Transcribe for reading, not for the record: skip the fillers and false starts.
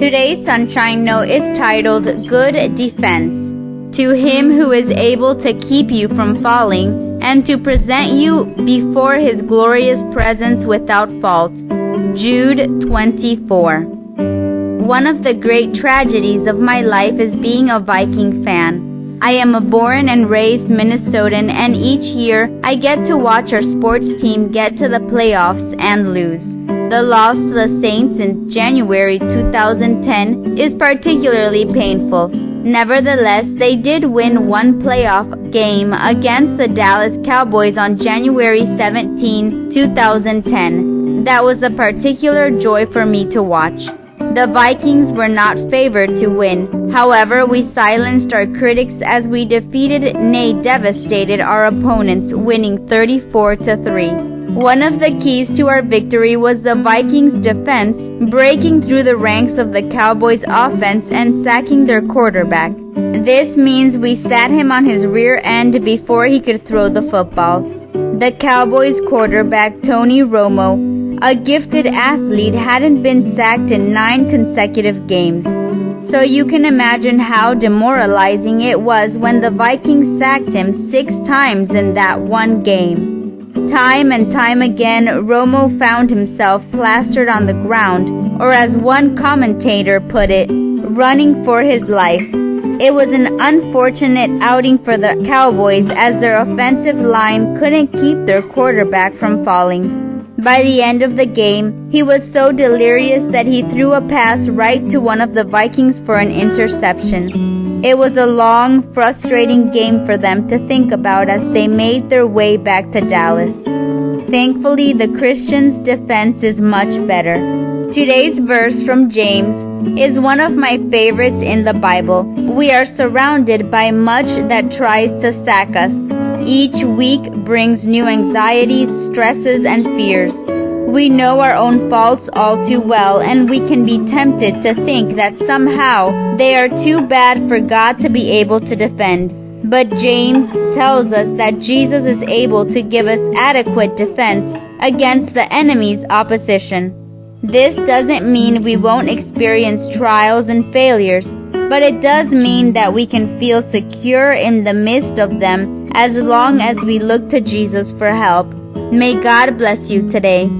Today's Sunshine Note is titled Good Defense. To him who is able to keep you from falling and to present you before his glorious presence without fault. Jude 24. One of the great tragedies of my life is being a Viking fan. I am a born and raised Minnesotan, and each year I get to watch our sports team get to the playoffs and lose. The loss to the Saints in January 2010 is particularly painful. Nevertheless, they did win one playoff game against the Dallas Cowboys on January 17, 2010. That was a particular joy for me to watch. The Vikings were not favored to win. However, we silenced our critics as we defeated, nay devastated our opponents, winning 34-3. One of the keys to our victory was the Vikings' defense, breaking through the ranks of the Cowboys' offense and sacking their quarterback. This means we sat him on his rear end before he could throw the football. The Cowboys' quarterback, Tony Romo, a gifted athlete, hadn't been sacked in 9 consecutive games. So you can imagine how demoralizing it was when the Vikings sacked him 6 times in that one game. Time and time again, Romo found himself plastered on the ground, or as one commentator put it, running for his life. It was an unfortunate outing for the Cowboys as their offensive line couldn't keep their quarterback from falling. By the end of the game, he was so delirious that he threw a pass right to one of the Vikings for an interception. It was a long, frustrating game for them to think about as they made their way back to Dallas. Thankfully, the Christians' defense is much better. Today's verse from James is one of my favorites in the Bible. We are surrounded by much that tries to sack us. Each week brings new anxieties, stresses, and fears. We know our own faults all too well, and we can be tempted to think that somehow they are too bad for God to be able to defend. But James tells us that Jesus is able to give us adequate defense against the enemy's opposition. This doesn't mean we won't experience trials and failures, but it does mean that we can feel secure in the midst of them as long as we look to Jesus for help. May God bless you today.